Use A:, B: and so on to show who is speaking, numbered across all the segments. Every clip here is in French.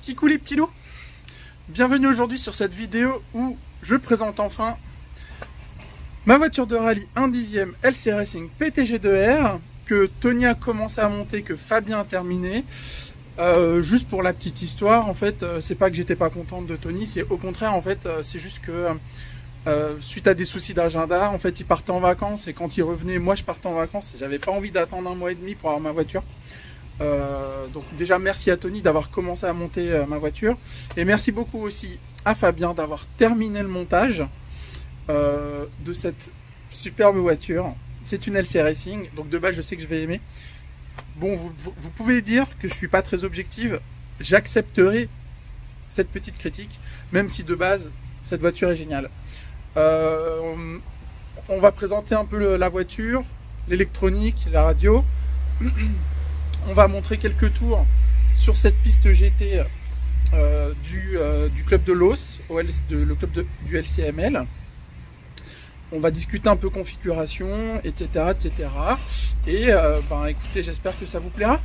A: Kikou les petits loups, bienvenue aujourd'hui sur cette vidéo où je présente enfin ma voiture de rallye 1/10 LC Racing PTG2R que Tony a commencé à monter, que Fabien a terminé. Juste pour la petite histoire, en fait, c'est pas que j'étais pas contente de Tony, c'est au contraire, en fait, c'est juste que suite à des soucis d'agenda, en fait, il partait en vacances et quand il revenait, moi je partais en vacances et j'avais pas envie d'attendre 1 mois et demi pour avoir ma voiture. Donc déjà merci à Tony d'avoir commencé à monter ma voiture et merci beaucoup aussi à Fabien d'avoir terminé le montage de cette superbe voiture. C'est une LC Racing, donc de base je sais que je vais aimer. Bon, vous pouvez dire que je suis pas très objective, j'accepterai cette petite critique, même si de base cette voiture est géniale. On va présenter un peu la voiture, l'électronique, la radio. On va montrer quelques tours sur cette piste GT du club de Los, le club du LCML. On va discuter un peu configuration, etc. etc. Et écoutez, j'espère que ça vous plaira.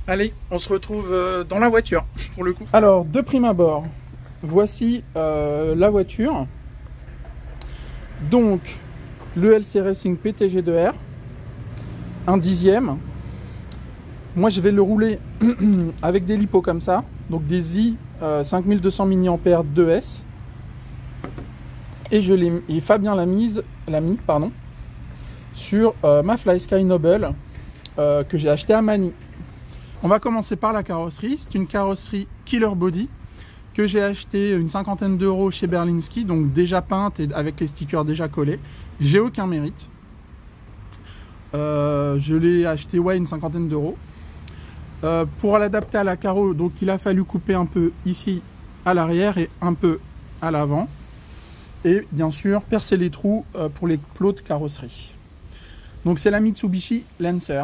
A: Allez, on se retrouve dans la voiture, pour le coup. Alors, de prime abord, voici la voiture. Donc, le LC Racing PTG2R, 1/10. Moi, je vais le rouler avec des lipos comme ça. Donc, des i 5200 mAh 2S. Et Fabien l'a mis sur ma FlySky Noble que j'ai acheté à Manny. On va commencer par la carrosserie. C'est une carrosserie Killer Body que j'ai acheté une 50aine d'euros chez Berlinski, donc déjà peinte et avec les stickers déjà collés. J'ai aucun mérite. Je l'ai acheté une 50aine d'euros. Pour l'adapter à la carreau, donc il a fallu couper un peu ici à l'arrière et un peu à l'avant. Et bien sûr percer les trous pour les plots de carrosserie. Donc c'est la Mitsubishi Lancer.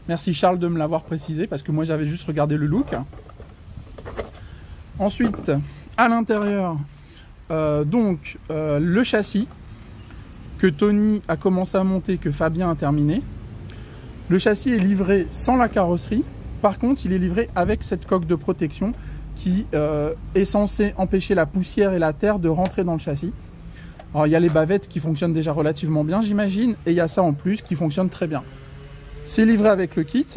A: Merci Charles de me l'avoir précisé parce que moi j'avais juste regardé le look. Ensuite à l'intérieur le châssis que Tony a commencé à monter, que Fabien a terminé. Le châssis est livré sans la carrosserie. Par contre il est livré avec cette coque de protection qui est censée empêcher la poussière et la terre de rentrer dans le châssis. Alors il y a les bavettes qui fonctionnent déjà relativement bien j'imagine, et il y a ça en plus qui fonctionne très bien. C'est livré avec le kit.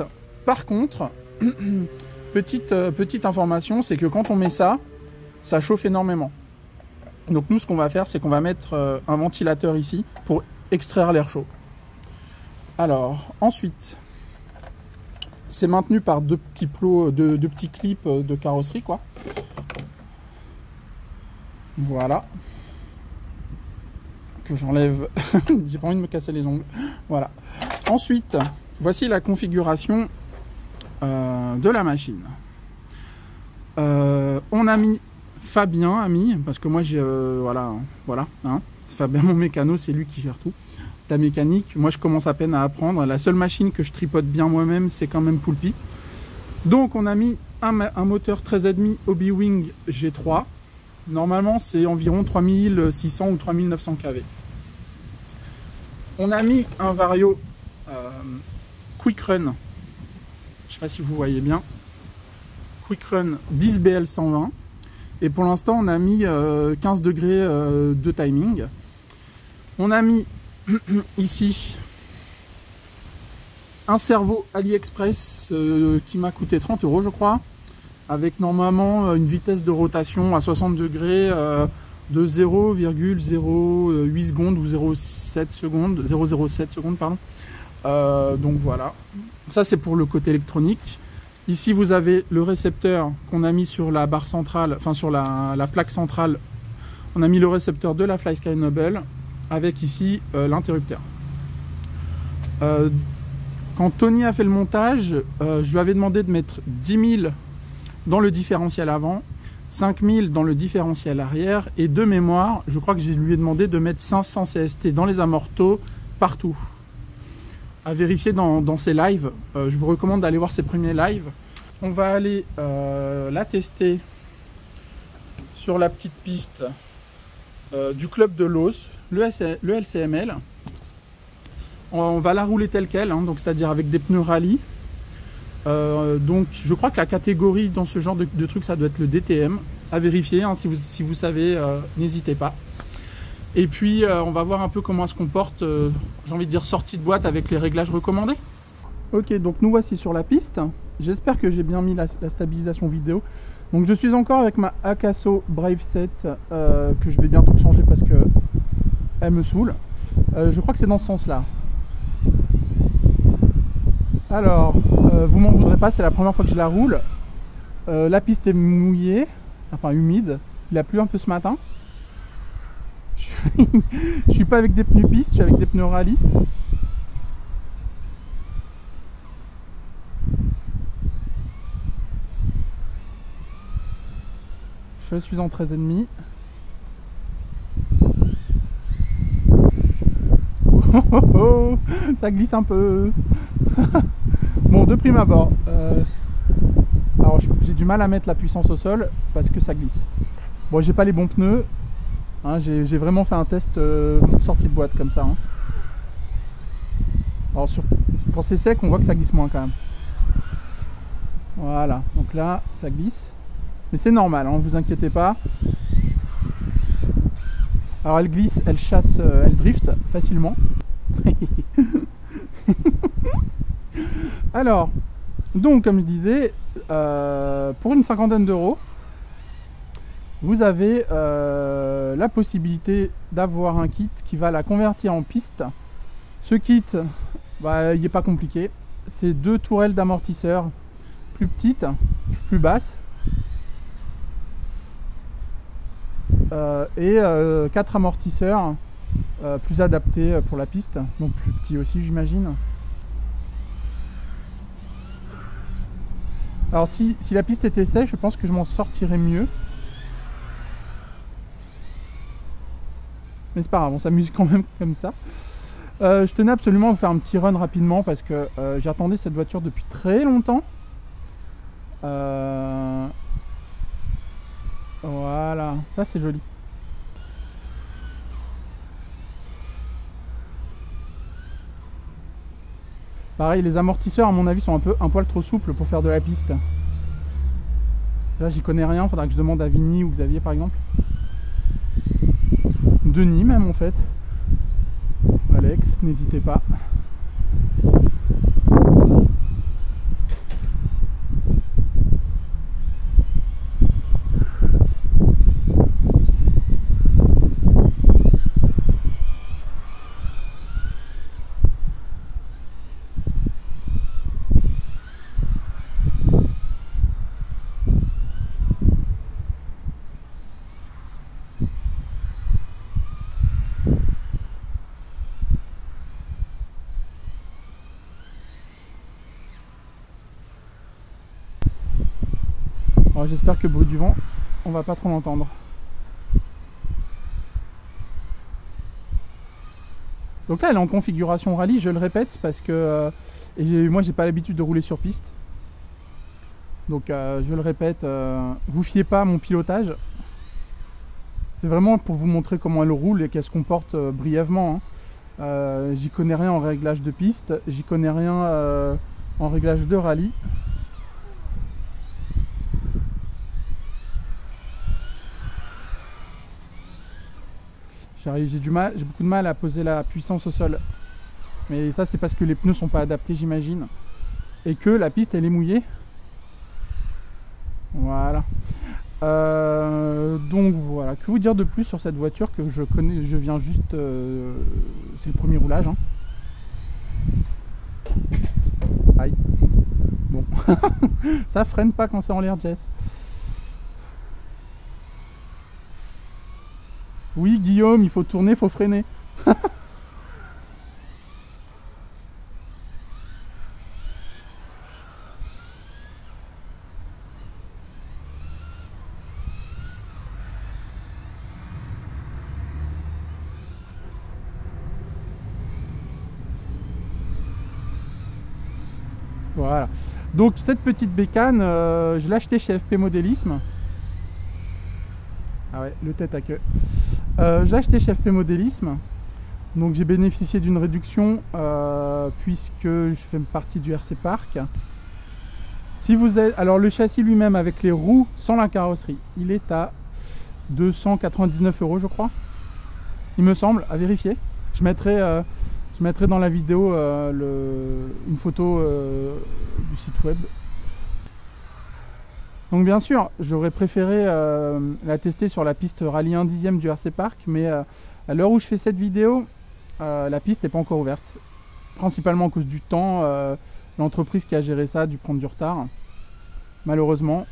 A: Par contre, petite information, c'est que quand on met ça, ça chauffe énormément. Donc nous ce qu'on va faire, c'est qu'on va mettre un ventilateur ici pour extraire l'air chaud. Alors ensuite, c'est maintenu par deux petits plots, deux petits clips de carrosserie quoi. Voilà. Que j'enlève, j'ai pas envie de me casser les ongles. Voilà. Ensuite, voici la configuration de la machine. On a mis Fabien, parce que moi j'ai voilà, hein. Fabien mon mécano, c'est lui qui gère tout. La mécanique, moi je commence à peine à apprendre. La seule machine que je tripote bien moi-même, c'est quand même Poulpi. Donc on a mis un moteur 13,5 Hobby-Wing G3. Normalement, c'est environ 3600 ou 3900 kV. On a mis un Vario Quick Run. Je ne sais pas si vous voyez bien. Quick Run 10 BL 120. Et pour l'instant, on a mis 15 degrés de timing. On a mis ici un servo AliExpress qui m'a coûté 30 euros, je crois. Avec normalement une vitesse de rotation à 60 degrés de 0,08 secondes ou 0,07 secondes, pardon. Donc voilà, ça c'est pour le côté électronique. Ici vous avez le récepteur qu'on a mis sur la barre centrale, enfin sur la plaque centrale. On a mis le récepteur de la FlySky Noble avec ici l'interrupteur. Quand Tony a fait le montage, je lui avais demandé de mettre 10 000 dans le différentiel avant, 5000 dans le différentiel arrière, et de mémoire, je crois que je lui ai demandé de mettre 500 CST dans les amortos partout. À vérifier dans ses lives, je vous recommande d'aller voir ses premiers lives. On va aller la tester sur la petite piste du club de Los, le LCML. On va la rouler telle quelle, hein, donc c'est-à-dire avec des pneus rallye. Donc je crois que la catégorie dans ce genre de truc, ça doit être le DTM. À vérifier, hein, si vous savez, n'hésitez pas. Et puis on va voir un peu comment elle se comporte, j'ai envie de dire sortie de boîte avec les réglages recommandés. Ok, donc nous voici sur la piste. J'espère que j'ai bien mis la stabilisation vidéo. Donc je suis encore avec ma Akaso Brave 7 que je vais bientôt changer parce que elle me saoule. Je crois que c'est dans ce sens là. Alors, vous m'en voudrez pas, c'est la première fois que je la roule. La piste est mouillée, enfin humide. Il a plu un peu ce matin. Je suis pas avec des pneus piste, je suis avec des pneus rallye. Je suis en 13,5. Oh, ça glisse un peu. Bon, de prime abord, alors j'ai du mal à mettre la puissance au sol parce que ça glisse. Bon, j'ai pas les bons pneus, hein, j'ai vraiment fait un test sortie de boîte comme ça. Hein. Alors quand c'est sec, on voit que ça glisse moins quand même. Voilà, donc là, ça glisse. Mais c'est normal, hein, vous inquiétez pas. Alors elle glisse, elle chasse, elle drift facilement. Alors, donc comme je disais, pour une cinquantaine d'euros, vous avez la possibilité d'avoir un kit qui va la convertir en piste. Ce kit, bah, il n'est pas compliqué. C'est 2 tourelles d'amortisseurs plus petites, plus basses. Et 4 amortisseurs plus adaptés pour la piste, donc plus petits aussi j'imagine. Alors si la piste était sèche, je pense que je m'en sortirais mieux. Mais c'est pas grave, on s'amuse quand même comme ça. Je tenais absolument à vous faire un petit run rapidement parce que j'attendais cette voiture depuis très longtemps. Voilà, ça c'est joli. Pareil, les amortisseurs à mon avis sont un poil trop souples pour faire de la piste. Là j'y connais rien, faudra que je demande à Vinny ou Xavier par exemple. Denis même en fait. Alex, n'hésitez pas. J'espère que le bruit du vent, on va pas trop l'entendre. Donc là elle est en configuration rallye, je le répète, parce que moi j'ai pas l'habitude de rouler sur piste. Donc je le répète, vous fiez pas à mon pilotage. C'est vraiment pour vous montrer comment elle roule et qu'elle se comporte brièvement. Hein. J'y connais rien en réglage de piste, j'y connais rien en réglage de rallye. J'ai beaucoup de mal à poser la puissance au sol. Mais ça c'est parce que les pneus sont pas adaptés j'imagine. Et que la piste elle est mouillée. Voilà. Donc voilà. Que vous dire de plus sur cette voiture que je connais, je viens juste... c'est le premier roulage. Hein. Aïe. Bon. Ça freine pas quand c'est en l'air, Jess. Oui, Guillaume, il faut tourner, il faut freiner. Voilà. Donc cette petite bécane, je l'ai achetée chez FP Modélisme. Ah ouais, le tête à queue. J'ai acheté chez FP Modélisme, donc j'ai bénéficié d'une réduction puisque je fais partie du RC Park. Si vous êtes, alors le châssis lui-même avec les roues sans la carrosserie, il est à 299 € je crois. Il me semble, à vérifier. Je mettrai dans la vidéo une photo du site web. Donc bien sûr, j'aurais préféré la tester sur la piste Rallye 1/10 du RC Park, mais à l'heure où je fais cette vidéo, la piste n'est pas encore ouverte. Principalement à cause du temps, l'entreprise qui a géré ça a dû prendre du retard, malheureusement.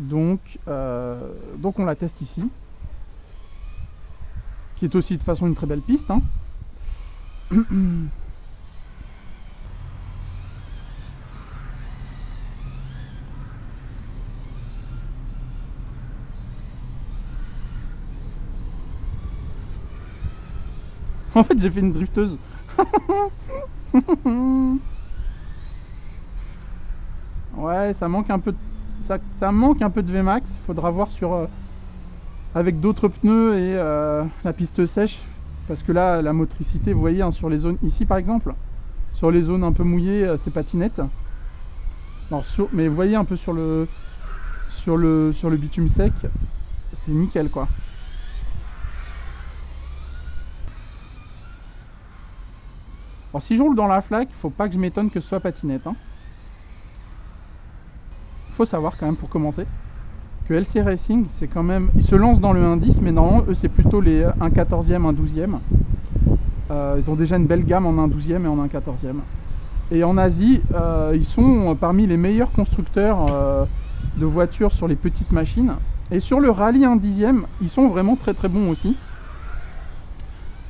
A: Donc on la teste ici, qui est aussi de toute façon une très belle piste, hein. En fait, j'ai fait une drifteuse. Ouais, ça manque un peu de, ça manque un peu de Vmax. Il faudra voir sur avec d'autres pneus et la piste sèche, parce que là, la motricité, vous voyez, hein, sur les zones ici par exemple, sur les zones un peu mouillées, c'est patinette. Alors, mais vous voyez un peu sur le bitume sec, c'est nickel quoi. Alors si je roule dans la flaque, il ne faut pas que je m'étonne que ce soit patinette, hein. Il faut savoir quand même pour commencer que LC Racing, c'est quand même, ils se lancent dans le 1.10, mais normalement eux c'est plutôt les 1.14e, 1.12e. Ils ont déjà une belle gamme en 1.12e et en 1.14e. Et en Asie, ils sont parmi les meilleurs constructeurs de voitures sur les petites machines. Et sur le rallye 1/10e, ils sont vraiment très très bons aussi.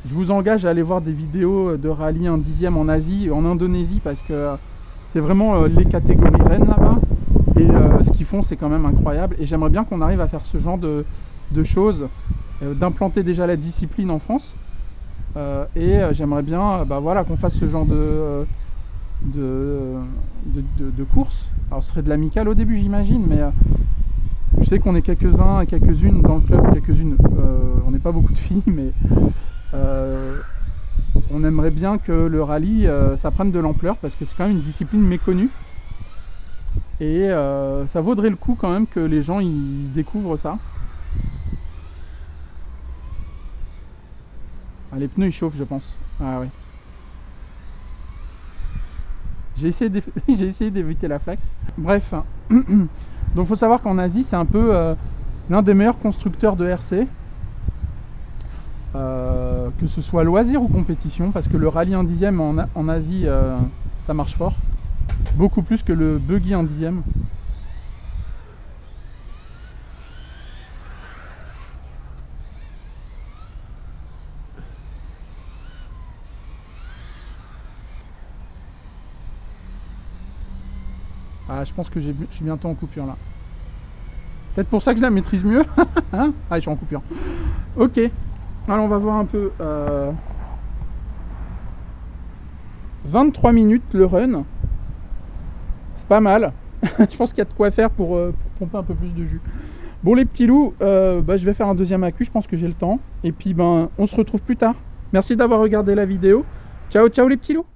A: Je vous engage à aller voir des vidéos de rallye 1/10e en Asie, en Indonésie, parce que c'est vraiment les catégories reines là-bas. Et ce qu'ils font, c'est quand même incroyable. Et j'aimerais bien qu'on arrive à faire ce genre de choses, d'implanter déjà la discipline en France. J'aimerais bien voilà, qu'on fasse ce genre de course. Alors ce serait de l'amical au début, j'imagine, mais je sais qu'on est quelques-uns et quelques-unes dans le club, on n'est pas beaucoup de filles, mais on aimerait bien que le rallye ça prenne de l'ampleur, parce que c'est quand même une discipline méconnue et ça vaudrait le coup quand même que les gens ils découvrent ça. Ah, les pneus ils chauffent, je pense. Ah oui. J'ai essayé d'éviter la flaque. Bref, donc il faut savoir qu'en Asie c'est un peu l'un des meilleurs constructeurs de RC. Que ce soit loisir ou compétition, parce que le rallye 1/10e en Asie ça marche fort, beaucoup plus que le buggy 1/10e. Ah, je pense que je suis bientôt en coupure là. Peut-être pour ça que je la maîtrise mieux. Hein, ah, je suis en coupure. Ok. Alors on va voir un peu. 23 minutes le run. C'est pas mal. Je pense qu'il y a de quoi faire pour pomper un peu plus de jus. Bon les petits loups, je vais faire un deuxième accu, je pense que j'ai le temps. Et puis on se retrouve plus tard. Merci d'avoir regardé la vidéo. Ciao ciao les petits loups.